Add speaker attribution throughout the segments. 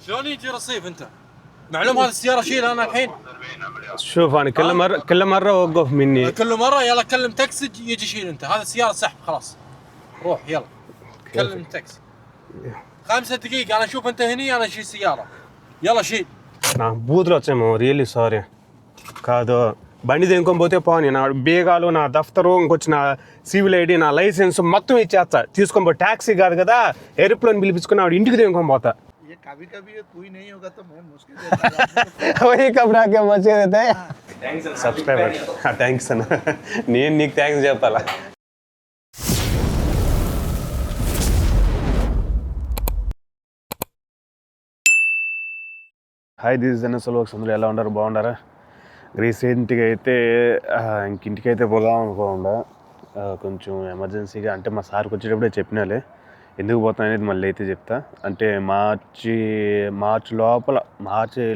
Speaker 1: شلون يجي رصيف انت؟ معلوم هذه السياره شيلها انا الحين.
Speaker 2: شوف انا كل مره اوقف مني.
Speaker 1: كل مره يلا كلم تاكسي يجي شيل انت. هذا السياره سحب خلاص. روح يلا كلم تاكسي. 5 دقائق انا اشوف انت هني انا اشيل سياره. يلا شيل.
Speaker 2: నా బూతులు వచ్చాము రియల్లీ సారీ. కాదు బండి దేనికొని పోతే పోనీ నా బేగాలు నా దఫ్తరు ఇంకొచ్చి నా సివిల్ ఐడి నా లైసెన్స్ మొత్తం ఇచ్చేస్తా. తీసుకొని పో. ట్యాక్సీ కాదు కదా ఎయిర్ప్లేన్ పిలిపించుకుని ఆవిడ ఇంటికి దేనికొని పోతా.
Speaker 3: कभी तू ही नहीं होगा तो मैं मुश्किल
Speaker 2: वही कब आके मचे देते सब्सक्राइबर. థ్యాంక్స్ అన్న. నేను నీకు థ్యాంక్స్ చెప్పాలా. Hi this is NSL works. అందరూ ఎలా ఉన్నారు? బాగున్నారా? రీసెంట్గా అయితే ఇంటికైతే పోదాం అనుకోకుండా కొంచెం ఎమర్జెన్సీగా అంటే మా సార్కి వచ్చేటప్పుడే చెప్పినాలే ఎందుకు పోతాను అనేది మళ్ళీ అయితే చెప్తా. అంటే మార్చి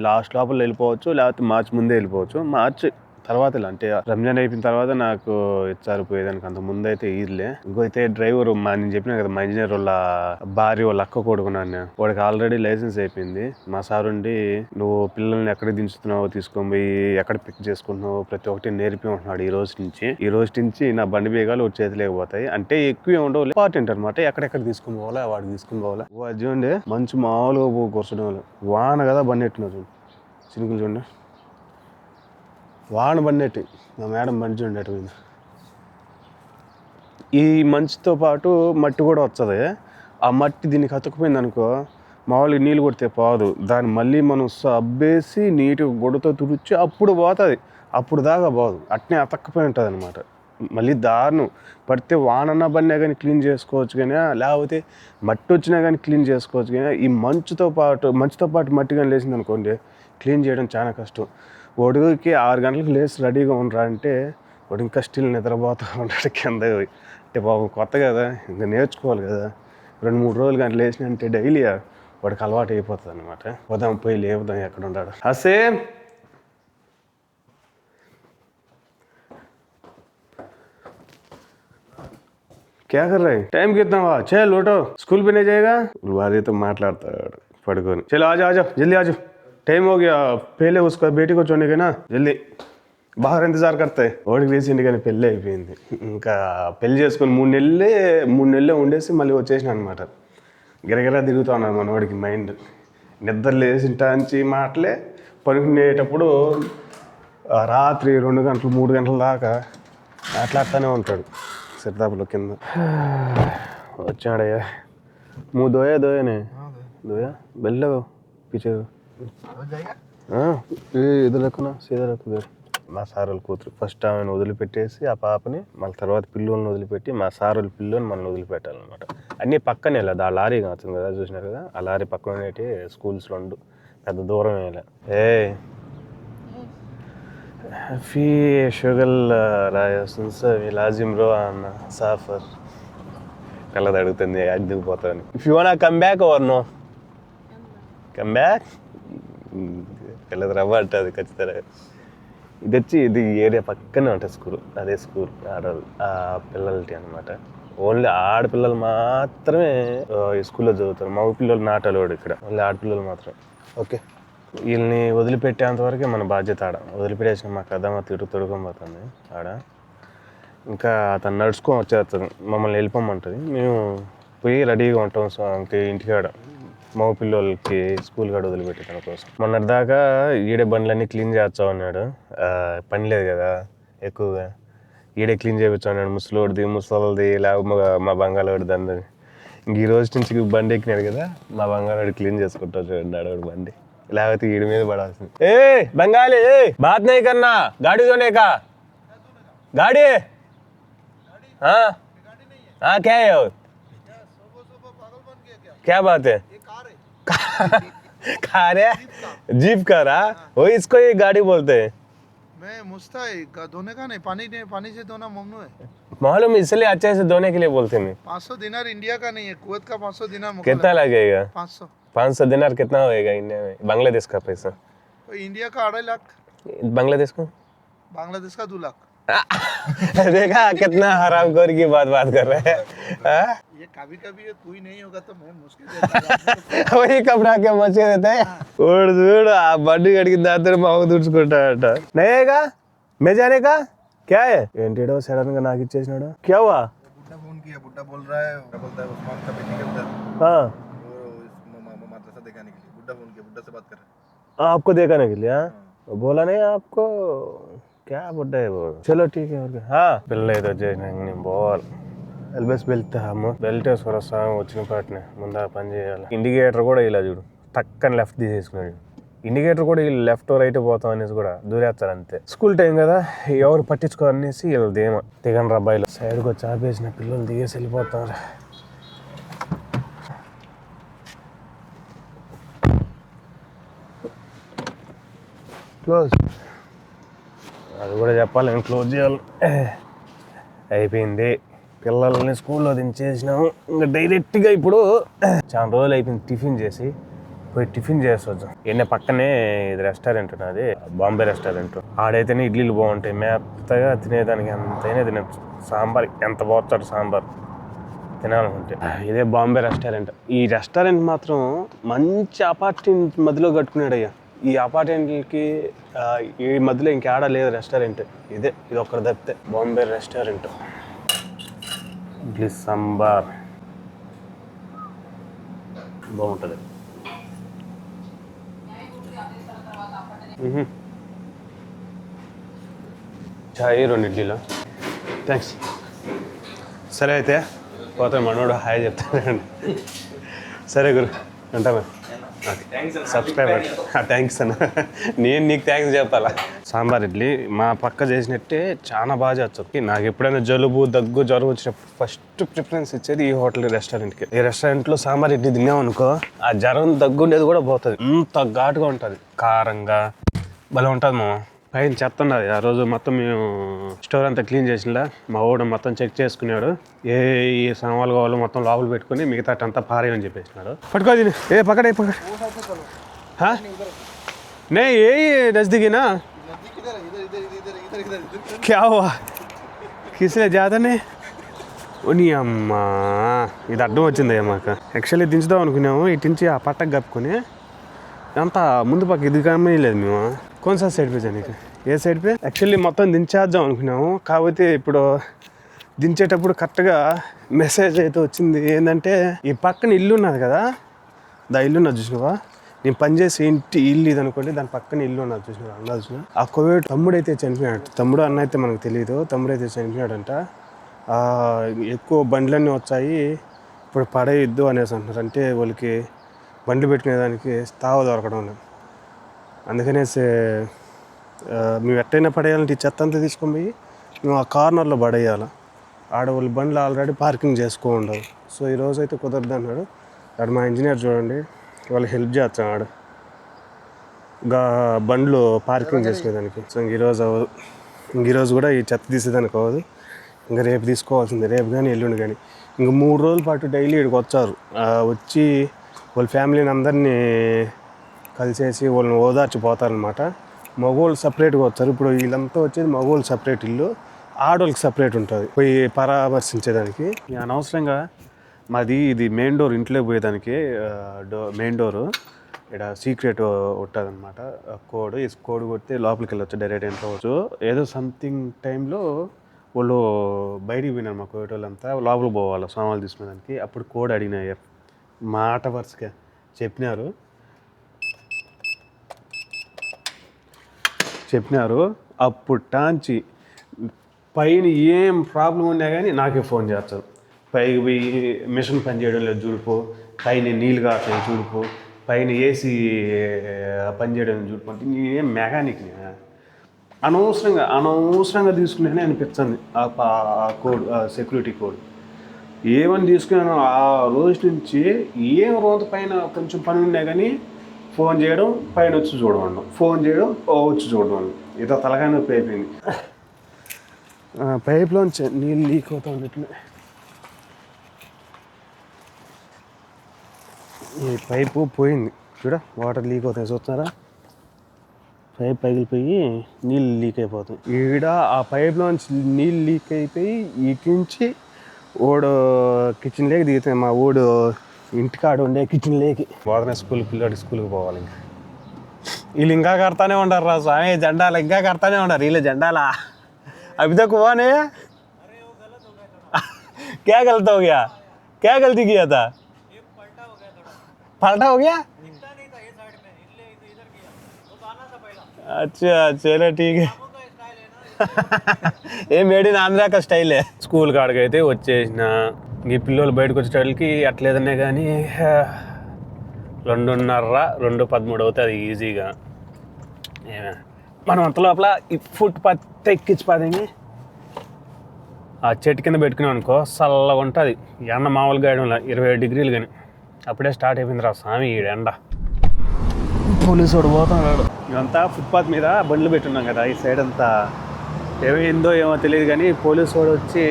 Speaker 2: లాస్ట్ లోపల వెళ్ళిపోవచ్చు, లేకపోతే మార్చి ముందే వెళ్ళిపోవచ్చు. మార్చి తర్వాత అంటే రంజాన్ అయిపోయిన తర్వాత నాకు ఇచ్చారు పోయేదానికి. అంత ముందు అయితే ఈజీలే. ఇంకైతే డ్రైవర్ నేను చెప్పినా కదా మా ఇంజనీర్ వాళ్ళ భార్య వాళ్ళ అక్క కొడుకున్నాను. వాడికి ఆల్రెడీ లైసెన్స్ అయిపోయింది. మా సార్ ఉండి నువ్వు పిల్లల్ని ఎక్కడికి దించుతున్నావు, తీసుకొని పోయి ఎక్కడ పిక్ చేసుకుంటున్నావు ప్రతి ఒక్కటి నేర్పి ఉంటున్నాడు. ఈ రోజు నుంచి నా బండి బేగాలు ఒక చేతిలేకపోతాయి. అంటే ఎక్కువ ఉండవు, ఇంపార్టెంట్ అనమాట. ఎక్కడెక్కడ తీసుకుని పోవాలా వాడికి తీసుకుని పోవాలా. చూడండి మంచి మామూలుగా కూర్చోడం వాన కదా బండి ఎట్టున్నారు చూడండి. చినుకులు చూడండి వాన బండేటి. మా మేడం మంచి ఉండేటి మీద ఈ మంచుతో పాటు మట్టి కూడా వస్తుంది. ఆ మట్టి దీనికి అతుక్కుపోయింది అనుకో మామూలుగా నీళ్ళు కొడితే పోదు. దాన్ని మళ్ళీ మనం సబ్బేసి నీట్గా గొడతో తుడిచి అప్పుడు పోతుంది. అప్పుడు దాకా పోదు. అట్నే అతక్కపోయి ఉంటుంది అనమాట. మళ్ళీ దారుణం పడితే వానన్న బండినా కానీ క్లీన్ చేసుకోవచ్చు, కానీ లేకపోతే మట్టి వచ్చినా కానీ క్లీన్ చేసుకోవచ్చు. కానీ ఈ మంచుతో పాటు మట్టి కానీ లేచింది అనుకోండి క్లీన్ చేయడం చాలా కష్టం. ఒడుగుకి 6 గంటలకు లేచి రెడీగా ఉండరా అంటే వాడు ఇంకా స్టిల్ నిద్రపోతూ ఉంటాడు కింద. అంటే పాపం కొత్త కదా, ఇంకా నేర్చుకోవాలి కదా. 2-3 రోజులు కానీ లేచిన అంటే డైలీ వాడికి అలవాటు అయిపోతుంది అనమాట. పోదాం పోయి లేపుదాం ఎక్కడ ఉన్నాడు. హసే क्या कर रहे हैं? टाइम कितना हुआ? चल उठो, स्कूल पे नहीं जाएगा? भारी तो మాట్లాడతాడు పడుకొని. चलो आ जाओ जल्दी आ जाओ, टाइम हो गया. पहले उसका बेटी को छोड़ने के ना जल्दी బాగా ఇంతజారు కడతాయి. వాడికి రీసెంట్ కానీ పెళ్ళి అయిపోయింది. ఇంకా పెళ్లి చేసుకొని 3 నెలలే ఉండేసి మళ్ళీ వచ్చేసిన అనమాట. గిరగిరా తిరుగుతూ ఉన్నాడు మన వాడికి మైండ్. నిద్ర లేచింటాంచి మాటలే పడుకునేటప్పుడు రాత్రి 2 గంటలు 3 గంటల దాకా మాట్లాడుతూనే ఉంటాడు సిరదాపులో కింద. వచ్చాడయ్యా मुँह धोया ने धोया बेल पीछे इधर रखो ना, सीधा रखो. ఇద్దరు మా సార్ వాళ్ళ కూతురు. ఫస్ట్ ఆమెను వదిలిపెట్టేసి ఆ పాపని, మళ్ళీ తర్వాత పిల్లోని వదిలిపెట్టి మా సార్ వాళ్ళ పిల్లోని మనల్ని వదిలిపెట్టాలన్నమాట. అన్నీ పక్కనే లేదు. ఆ లారీ కావచ్చు కదా, చూసినారు కదా, ఆ లారీ పక్కనే స్కూల్స్ 2 పెద్ద దూరం వేయలే. في شغل رايسن سوي لازم روح أنا سافر. కళ్ళది అడుగుతుంది ఎందుకు పోతాను. If you want come back or no come back. పిల్లది రవ్వ అంటుంది ఖచ్చితంగా. ఇది ఏరియా పక్కనే ఉంటుంది స్కూల్. అదే స్కూల్ ఆ పిల్లలకి అనమాట. ఓన్లీ ఆడపిల్లలు మాత్రమే ఈ స్కూల్లో చదువుతారు. మగ పిల్లలు నాటలోడు ఇక్కడ. ఓన్లీ ఆడపిల్లలు మాత్రం. ఓకే, వీళ్ళని వదిలిపెట్టేంతవరకే మన బాధ్యత. ఆడ వదిలిపెట్టేసిన మా కథ తొడుకొని పోతుంది ఆడ. ఇంకా అతను నడుచుకొని వచ్చేస్తుంది, మమ్మల్ని వెళ్ళిపోమంటుంది. మేము పోయి రెడీగా ఉంటాం. సో అంతే ఇంటికాడ మగ పిల్లలకి స్కూల్ కాడ వదిలిపెట్టి తన కోసం. మొన్నటిదాకా ఈడే బండ్లన్నీ క్లీన్ చేస్తా ఉన్నాడు. పని లేదు కదా ఎక్కువగా. ఈడే క్లీన్ చేయించా ఉన్నాడు. ముసలిది లేకపోతే మా బంగాళవాడిది అందరి. ఇంక ఈ రోజు నుంచి బండి ఎక్కినాడు కదా, మా బంగాళవాడు క్లీన్ చేసుకుంటా చూడండి ఆడవాడు బండి. లేకపోతే ఈడి మీద పడాల్సింది. ఏ బెంగాली बात नहीं करना, गाड़ी धोने का. गाड़ी हाँ हाँ क्या है? क्या बात है? कार है, जीप कार. वो इसको ये गाड़ी बोलते हैं.
Speaker 3: मैं मुस्ताई धोने का नहीं, पानी से धोना ममनू है.
Speaker 2: मालूम, इसलिए अच्छे से धोने के लिए बोलते हैं.
Speaker 3: 500 दिनार इंडिया का नहीं है, कुवैत का 500 दिनार.
Speaker 2: कितना लगेगा?
Speaker 3: 500
Speaker 2: दिनार कितना होएगा इंडिया में? बांग्लादेश का पैसा.
Speaker 3: इंडिया का 2.5 लाख.
Speaker 2: बांग्लादेश का
Speaker 3: 2 लाख.
Speaker 2: देखा कितना हरामखोर की बात कर रहे हैं
Speaker 3: ये कभी कभी ये कोई नहीं होगा तो मैं मुश्किल देता
Speaker 2: वही कपड़ा के मचे देते हैं చూడు చూడు ఆ బండి కడిగిన దాంతో మాకు తుడుచుకుంటాడట నయ్యేగా మే जाने का क्या है ఏంటిడో సడన్ గా నాకు ఇచ్చేసినాడు क्या हुआ
Speaker 3: बुड्ढा फोन किया बुड्ढा बोल रहा है क्या बोलता है उस्मान का बेटी का उधर
Speaker 2: हाँ
Speaker 3: वो मदरसा दिखाने के लिए बुड्ढा फोन किया बुड्ढा से बात कर रहे हैं
Speaker 2: आपको दिखाने के लिए हाँ बोला नहीं आपको क्या बुड्ढा है वो चलो ठीक है और क्या हाँ పిల్ల ఏదో చేసిన బోల్ ఎల్బెస్ బెల్ట్ అమ్మ బెల్ట్ వేసుకొని వస్తాము వచ్చిన పాటనే ముందు పని చేయాలి ఇండికేటర్ కూడా ఇలా చూడు టక్కని లెఫ్ట్ తీసేసుకున్నాడు ఇండికేటర్ కూడా వీళ్ళు లెఫ్ట్ రైట్ పోతాం అనేసి కూడా దూరేస్తారు అంతే స్కూల్ టైం కదా ఎవరు పట్టించుకోవాలనేసి వీళ్ళు ధీమా దిగండి రబ్బాయిలు సైడ్కి వచ్చి ఆపేసిన పిల్లలు దిగేసి వెళ్ళిపోతారు క్లోజ్ అది కూడా చెప్పాలి నేను క్లోజ్ చేయాలి అయిపోయింది పిల్లల్ని స్కూల్లో దించేసినాము ఇంకా డైరెక్ట్గా ఇప్పుడు చాలా రోజులు అయిపోయింది టిఫిన్ చేసి పోయి టిఫిన్ చేసొచ్చు ఎన్న పక్కనే ఇది రెస్టారెంట్ ఉన్నది బాంబే రెస్టారెంట్ ఆడైతేనే ఇడ్లీలు బాగుంటాయి మెత్తగా తినేదానికి అంతైనా తినచ్చు సాంబార్ ఎంత పోతాడు సాంబార్ తినాలనుకుంటే ఇదే బాంబే రెస్టారెంట్ ఈ రెస్టారెంట్ మాత్రం మంచి అపార్ట్మెంట్ మధ్యలో కట్టుకున్నాడయ్యా ఈ అపార్ట్మెంట్కి ఈ మధ్యలో ఇంకేడా లేదు రెస్టారెంట్ ఇది ఒక్కటి తప్పితే బాంబే రెస్టారెంట్ ఇడ్లీ సాంబార్ బాగుంటుంది చాయ్ 2 ఇడ్లీలో థ్యాంక్స్ సరే అయితే పోతే మనోడు హాయ్ చెప్తానండి సరే గురు ఉంటా సబ్స్క్రైబర్ థ్యాంక్స్ అన్న నేను నీకు థ్యాంక్స్ చెప్పాలా సాంబార్ ఇడ్లీ మా పక్క చేసినట్టే చాలా బాగా చేస్తారు నాకు ఎప్పుడైనా జలుబు దగ్గు జ్వరం వచ్చినప్పుడు ఫస్ట్ ప్రిఫరెన్స్ ఇచ్చేది ఈ హోటల్ రెస్టారెంట్కి ఈ రెస్టారెంట్లో సాంబార్ ఇడ్లీ తిన్నామనుకో ఆ జ్వరం దగ్గు ఉండేది కూడా పోతుంది అంత ఘాటుగా ఉంటుంది కారంగా భలే ఉంటుంది మా పైన చెత్త ఉన్నది ఆ రోజు మొత్తం మేము స్టోర్ అంతా క్లీన్ చేసినలా మా ఓడు మొత్తం చెక్ చేసుకున్నాడు ఏ సామాన్లు కావాలో మొత్తం లోపల పెట్టుకుని మిగతా అంతా పారేయని చెప్పేసినాడు పట్టుకోది ఏ పక్కడే నే ఏ నజదీకినా क्या हुआ किसने ज़्यादा ने నీ అమ్మా ఇది అడ్డం వచ్చింది మాకు యాక్చువల్లీ దించుదాం అనుకున్నాము ఇటు నుంచి ఆ పట్టకు కప్పుకొని అంతా ముందు పక్క ఇది కమ్మలేదు మేము కొన్సా సైడ్ పే జానికి ఏ సైడ్ పే యాక్చువల్లీ మొత్తం దించేద్దాం అనుకున్నాము కాకపోతే ఇప్పుడు దించేటప్పుడు కరెక్ట్గా మెసేజ్ అయితే వచ్చింది ఏంటంటే ఈ పక్కన ఇల్లు ఉన్నది కదా ఇల్లు ఉన్నది చూసినావా నేను పనిచేసి ఇంటి ఇల్లు ఇది అనుకోండి దాని పక్కన ఇల్లు ఉన్నది చూసినా అన్నది చూసిన ఆ కోవిడ్ తమ్ముడు అయితే చనిపోయాడు తమ్ముడు అన్న అయితే మనకు తెలియదు తమ్ముడు అయితే చనిపోయాడంట ఎక్కువ బండ్లన్నీ వచ్చాయి ఇప్పుడు పడేయద్దు అనేసి అంటున్నారు అంటే వాళ్ళకి బండ్లు పెట్టుకునేదానికి తావ దొరకడం లేదు అందుకనేసి మేము ఎట్టయినా పడేయాలంటే ఈ చెత్త అంతా తీసుకొని పోయి మేము ఆ కార్నర్లో పడేయాలి ఆడవాళ్ళు బండ్లు ఆల్రెడీ పార్కింగ్ చేసుకో ఉండవు సో ఈరోజు అయితే కుదరదు అన్నాడు ఆడు మా ఇంజనీర్ చూడండి వాళ్ళకి హెల్ప్ చేస్తాడు బండ్లు పార్కింగ్ చేసుకునేదానికి సో ఈరోజు అవ్వదు ఈరోజు కూడా ఈ చెత్త తీసేదానికి అవ్వదు ఇంకా రేపు తీసుకోవాల్సిందే రేపు కానీ ఎల్లుండి కానీ ఇంక 3 రోజుల పాటు డైలీ ఇక్కడికి వచ్చారు వచ్చి వాళ్ళ ఫ్యామిలీని అందరినీ కలిసేసి వాళ్ళని ఓదార్చిపోతారనమాట మగవాళ్ళు సపరేట్గా వచ్చారు ఇప్పుడు వీళ్ళంతా వచ్చేది మగవాళ్ళు సపరేట్ ఇల్లు ఆడవాళ్ళకి సపరేట్ ఉంటుంది పోయి పరామర్శించేదానికి అనవసరంగా మాది ఇది మెయిన్ డోర్ ఇంట్లోకి పోయేదానికి మెయిన్ డోరు ఇక్కడ సీక్రెట్ ఉంటుంది అనమాట కోడ్ ఈ కోడ్ కొడితే లోపలికి వెళ్ళొచ్చు డైరెక్ట్ ఎంటర్ అవ్వచ్చు ఏదో సంథింగ్ టైంలో వాళ్ళు బయటికి పోయినారు మా కోవిడ్ వాళ్ళంతా లోపలికి పోవాలి సామాన్లు తీసుకునేదానికి అప్పుడు కోడ్ అడిగినారు మాట వరుసగా చెప్పినారు అప్పుడు టాంచి పైన ఏం ప్రాబ్లం ఉన్నా కానీ నాకే ఫోన్ చేస్తారు పైకి పోయి మిషన్ పని చేయడం లేదు చూడుపో పైన నీళ్ళు కాస్తాయి చూడుపో పైన ఏసీ పని చేయడం చూడుపో అంటే నేనేం మెకానిక్ని అనవసరంగా తీసుకునే అనిపించింది ఆ కోడ్ సెక్యూరిటీ కోడ్ ఏమని తీసుకున్నాను ఆ రోజు నుంచి ఏం రోజు పైన కొంచెం పని ఉన్నా కానీ ఫోన్ చేయడం పైన వచ్చి చూడడం ఫోన్ చేయడం వచ్చి చూడడం ఇదో తలకాయ నొప్పి అయిపోయింది పైప్లోంచి నీళ్ళు లీక్ అవుతా ఉన్నట్లే ఈ పైపు పోయింది చూడ వాటర్ లీక్ అవుతాయి చూస్తున్నారా పైప్ పగిలిపోయి నీళ్ళు లీక్ అయిపోతాయి. ఈడ ఆ పైప్లోంచి నీళ్ళు లీక్ అయిపోయి ఇటు నుంచి ఓడు కిచెన్ లేకి దిగుతాయి. మా ఊడు ఇంటికాడ ఉండే కిచెన్ లేకి బోధన పిల్లడి స్కూల్కి పోవాలి. ఇంకా వీళ్ళు ఇంకా కడతానే ఉంటారు రా స్వామి, జెండాలు ఇంకా కడతానే ఉంటారు వీళ్ళు జెండాలా. अभी तक हुआ नहीं है? क्या गलत हो गया? क्या गलती किया था? पलटा हो गया? अच्छा चलो ठीक है. ఏ మేడ్ ఇన్ ఆంధ్రా కా స్టైలే. స్కూల్ కాడికి అయితే వచ్చేసిన. ఈ పిల్లలు బయటకు వచ్చేటోళ్ళకి అట్లేదనే కానీ 2:30 2:13 అవుతుంది ఈజీగా. మనం అంత లోపల ఈ ఫుట్ పాత్ ఎక్కించిపోయింది. ఆ చెట్టు కింద పెట్టుకున్నాం అనుకో చల్లగా ఉంటుంది. ఎండ మామూలుగా 27 డిగ్రీలు కానీ అప్పుడే స్టార్ట్ అయిపోయింది రా స్వామి ఈ ఎండ. పోలీసు వాడు పోతున్నాడు. ఇదంతా ఫుట్పాత్ మీద బండ్లు పెట్టున్నాం కదా, ఈ సైడ్ అంతా ఏమైందో ఏమో తెలియదు కానీ పోలీసు వాడు వచ్చి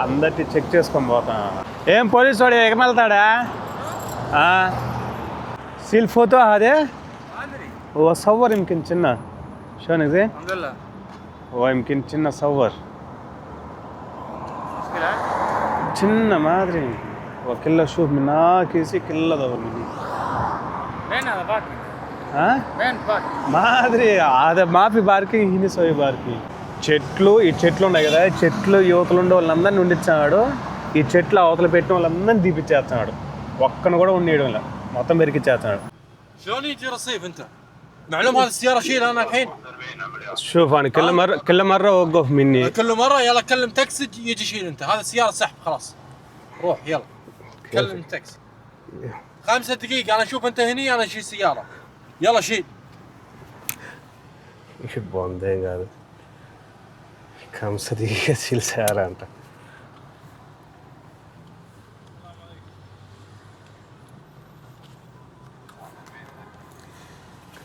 Speaker 2: అందరినీ చెక్ చేసుకొని పోతున్నాడు. ఏం పోలీసు వాడు ఎగమెళ్తాడా? సిల్ఫ్ ఫోటో అదే ఓ సవ్వర్ ఇంకిన్ చిన్న షోన్ ఇది ఓ ఇంకిన్ చిన్న సవ్వర్ చిన్న మాదిరి ఓ కిల్ల షూప్ నా కేసి కిల్లదవర్ మాదిరి అదే మాఫీ బార్కి హిని సోయి బార్కి. చెట్లు ఈ చెట్లు ఉన్నాయి కదా, చెట్లు యువతలు ఉండే వాళ్ళందరినీ ఉండిచ్చాడు. ఈ చెట్లు అవతల పెట్టిన వాళ్ళందరినీ తీపిచ్చేస్తున్నాడు. ఒక్కను కూడా ఉండేయడం ఇలా మొత్తం పెరికిచ్చేస్తున్నాడు.
Speaker 1: شلون يجي رصيف انت؟ معلوم هذه السياره شيلها انا الحين.
Speaker 2: شوف انا كل مره اوقف مني.
Speaker 1: كل مره يلا كلم تاكسي يجي يشيل انت. هذا سياره سحب خلاص. روح يلا كلم تاكسي. 5 دقائق انا اشوف انت هني انا اشيل سياره. يلا شيل.
Speaker 2: ايش بوندي هذا 5 دقائق اشيل سياره انت.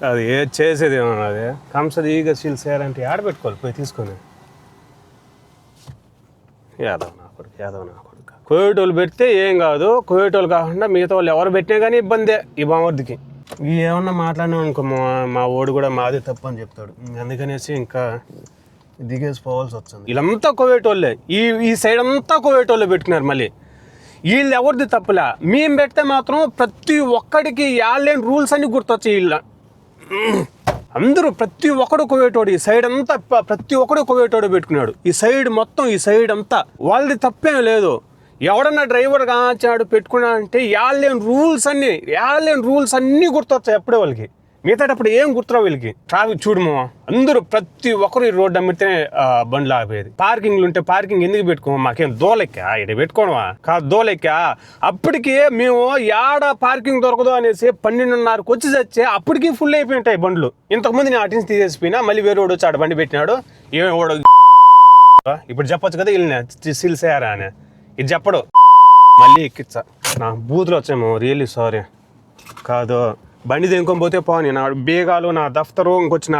Speaker 2: అది ఏ చేసేది ఏమన్నా అది కంసదీగా సీల్ చేయాలంటే ఆడబెట్టుకోవాలి పోయి తీసుకొని. యాదవ్ నా కొడుకు కోయేటోళ్ళు పెడితే ఏం కాదు, కోయేటోళ్ళు కాకుండా మిగతా వాళ్ళు ఎవరు పెట్టినా కానీ ఇబ్బందే ఈ బామర్దికి. ఏమన్నా మాట్లాడినా ఇంకో మా ఓడు కూడా మాది తప్పు అని చెప్తాడు. అందుకనేసి ఇంకా దిగేసి పోవాల్సి వచ్చింది. వీళ్ళంతా కోయేటోళ్ళే, ఈ సైడ్ అంతా కోయేటోళ్ళే పెట్టుకున్నారు. మళ్ళీ వీళ్ళు ఎవరిది తప్పులే, మేము పెడితే మాత్రం ప్రతి ఒక్కడికి యాళ్ళేని రూల్స్ అన్ని గుర్తొచ్చాయి. వీళ్ళ అందరూ ప్రతి ఒక్కడు కోవేటోడు, ఈ సైడ్ అంతా ప్రతి ఒక్కడు కోవేటోడు పెట్టుకున్నాడు. ఈ సైడ్ మొత్తం ఈ సైడ్ అంతా వాళ్ళది తప్పేం లేదు. ఎవడన్నా డ్రైవర్ కాచాడు పెట్టుకున్నా అంటే యాళ్ళేని రూల్స్ అన్నీ గుర్తొచ్చాయి అప్పుడే వాళ్ళకి. మిగతాటప్పుడు ఏం గుర్తురావు వీళ్ళకి. ట్రాఫిక్ చూడమో అందరూ ప్రతి ఒక్కరు ఈ రోడ్డు అమ్మితే బండ్లు ఆపేది. పార్కింగ్లు ఉంటే పార్కింగ్ ఎందుకు పెట్టుకోమా, మాకేం దోలెక్కా ఇక్కడ పెట్టుకోవడమా కాదు దోలెక్కా. అప్పటికి మేము యాడ పార్కింగ్ దొరకదు అనేసి 12:30కి వచ్చి చచ్చే అప్పటికి ఫుల్ అయిపోయి ఉంటాయి బండ్లు. ఇంతకుముందు నేను అటెన్స్ తీసేసిపోయినా మళ్ళీ వేరే వాడు వచ్చి ఆడ బండి పెట్టినాడు. ఏమో ఇప్పుడు చెప్పొచ్చు కదా వీళ్ళని సిల్సేయారా అని, ఇది చెప్పడు. మళ్ళీ ఎక్కిచ్చా నా బూతులు వచ్చాము. Really sorry. కాదు బండి దింకొని పోతే పోని నా బేగాలు, నా దఫ్తరు, ఇంకొచ్చిన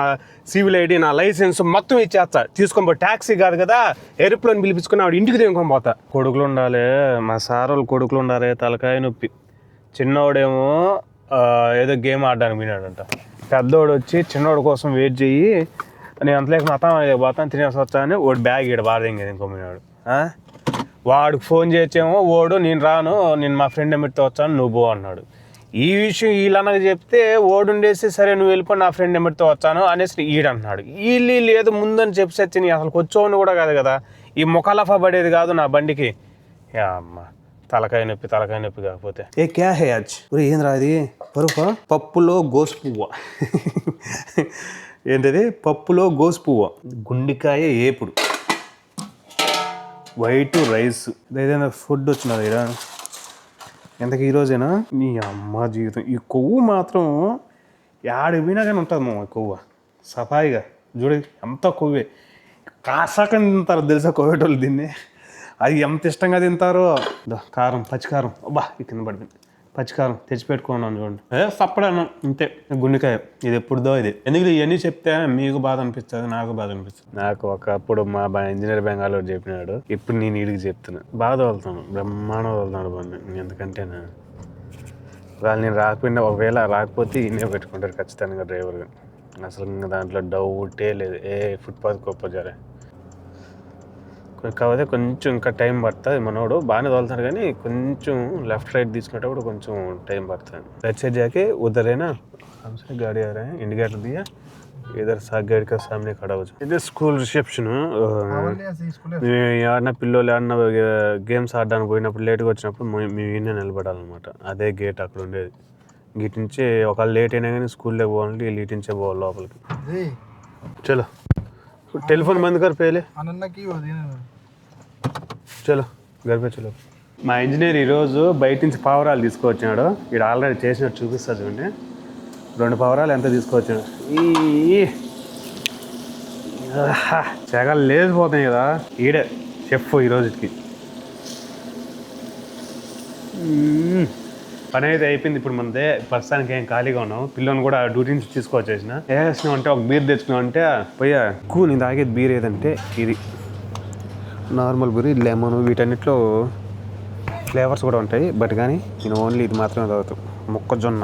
Speaker 2: సివిల్ ఐడి, నా లైసెన్స్ మొత్తం ఇచ్చేస్తా. తీసుకొని పో. ట్యాక్సీ కాదు కదా, ఏరోప్లేన్ పిలిపించుకుని ఆవిడ ఇంటికి దింకొని పోతా. కొడుకులు ఉండాలి, మా సార్ వాళ్ళు కొడుకులు ఉండాలి. తలకాయ నొప్పి. చిన్నోడేమో ఏదో గేమ్ ఆడడానికి పోయినాడంట. పెద్దోడు వచ్చి చిన్నోడు కోసం వెయిట్ చెయ్యి, నేను అంతలేక పోతాను తినేసి వచ్చా అని వాడు బ్యాగ్ ఇక్కడ బాధంగా దింకొనిపోయినాడు. వాడికి ఫోన్ చేసేమో వాడు నేను రాను, నేను మా ఫ్రెండ్ ఎమ్మిడితో వచ్చాను నువ్వు పో అన్నాడు. ఈ విషయం వీళ్ళనగా చెప్తే ఓడుండేసి సరే నువ్వు వెళ్ళిపో నా ఫ్రెండ్ ఎమ్మిడితో వచ్చాను అనేసి ఈడంటున్నాడు. వీళ్ళు లేదు ముందని చెప్పి నీ అసలు వచ్చేవాడిని కూడా కాదు కదా, ఈ ముఖాలఫా పడేది కాదు నా బండికి. అమ్మ తలకాయ నొప్పి కాకపోతే. ఏ క్యా హే అజ్ ఏం రాది పరుపు పప్పులో గోసు పువ్వ ఏంటది పప్పులో గోసు పువ్వ, గుండికాయ ఏపుడు, వైట్ రైస్. ఏదైనా ఫుడ్ వచ్చినది ఇక్కడ ఎంతకు ఈరోజేనా నీ అమ్మ జీవితం. ఈ కొవ్వు మాత్రం యాడికి పోయినా కానీ ఉంటుంది మా కొవ్వు సఫాయిగా. చూడ ఎంత కొవ్వే కాసాకని తింటారు తెలుసా కొవ్వేటోళ్ళు దీన్ని. అది ఎంత ఇష్టంగా తింటారో. కారం పచ్చికారం అబ్బా కింద పడిపోయింది. పచ్చికారం తెచ్చిపెట్టుకున్నాను చూడండి. సప్పడాను ఇంతే. గుండెకాయ ఇది ఎప్పుడుదో ఇది. ఎందుకు ఇవన్నీ చెప్తే మీకు బాధ అనిపిస్తుంది, నాకు బాధ అనిపిస్తుంది. నాకు ఒకప్పుడు మా ఇంజనీర్ బెంగాళూరు చెప్పినాడు, ఇప్పుడు నేను ఇడికి చెప్తున్నా. బాధ వదులుతాను, బ్రహ్మాండం వదులుతాడు బండి. ఎందుకంటే వాళ్ళు నేను రాకపోయినా ఒకవేళ రాకపోతే ఈయనే పెట్టుకుంటారు ఖచ్చితంగా డ్రైవర్గా. అసలు ఇంకా దాంట్లో డౌటే లేదు. ఫుట్పాత్ గొప్పజారే కాకపోతే కొంచెం ఇంకా టైం పడుతుంది. మనోడు బాగానే తోలుతాడు కానీ కొంచెం లెఫ్ట్ రైట్ తీసుకునేటప్పుడు కొంచెం టైం పడుతుంది. రైట్ సైడ్ जाके उधर है ना, हमसे गाड़ी आ रहा है, इंडिकेटर दिया, इधर गेट का सामने खड़ा हो जाए. ఇది స్కూల్ రిసెప్షన్. ఏమన్నా పిల్లలు ఏమన్నా గేమ్స్ ఆడడానికి పోయినప్పుడు లేట్గా వచ్చినప్పుడు మేము ఈయన నిలబడాలన్నమాట. అదే గేట్ అక్కడ ఉండేది. గీటి నుంచి ఒకవేళ లేట్ అయినా కానీ స్కూల్లోకి పోవాలంటే వీళ్ళు ఇటు నుంచే పోవాలి లోపలికి. చలో టెలిఫోన్ బంద్ కర్ పేలే. చలో గర్భే చలో. మా ఇంజనీర్ ఈరోజు బయట నుంచి పావురాలు తీసుకువచ్చాడు. ఇక్కడ ఆల్రెడీ చేసినట్టు చూపిస్తుంది చూడండి. 2 పావురాలు ఎంత తీసుకువచ్చాడు. చెగలు లేచిపోతాయి కదా. ఈడే చెఫ్ ఈరోజుకి. పని అయితే అయిపోయింది. ఇప్పుడు మనదే ప్రస్తుతానికి ఏం ఖాళీగా ఉన్నాం. పిల్లని కూడా డ్యూటీ నుంచి తీసుకొచ్చేసిన. ఏ చేసినాం అంటే ఒక బీర్ తెచ్చుకున్నాం అంటే పోయా నేను తాగేది బీర్ ఏదంటే ఇది నార్మల్ బీర్, లెమన్, వీటన్నిటిలో ఫ్లేవర్స్ కూడా ఉంటాయి. బట్ కానీ నేను ఓన్లీ ఇది మాత్రమే తాగుతాను. మొక్కజొన్న.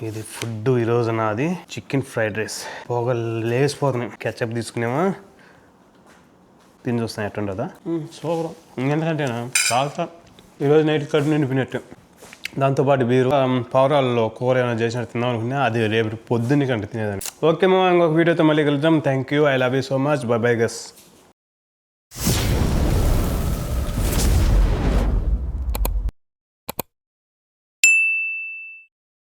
Speaker 2: ఇది ఫుడ్ ఈరోజు నాది చికెన్ ఫ్రైడ్ రైస్. పొగలు లేసిపోతున్నాయి. కెచప్ తీసుకునేమా తిని చూస్తాను ఎట్టుండదా. సూపర్. ఇంకెందుకంటే తాగుతా. ఈరోజు నైట్ కడుపు నిండిపోయినట్టు. దాంతోపాటు బీరు పావురాల్లో కూర ఏమైనా చేసినట్టు తిందాం అనుకున్నా. అది రేపు పొద్దున్న కంటే తినేదాన్ని. ఓకే మా ఇంకొక వీడియోతో మళ్ళీ కలుద్దాం. Thank you. I love you so much. Bye bye గస్.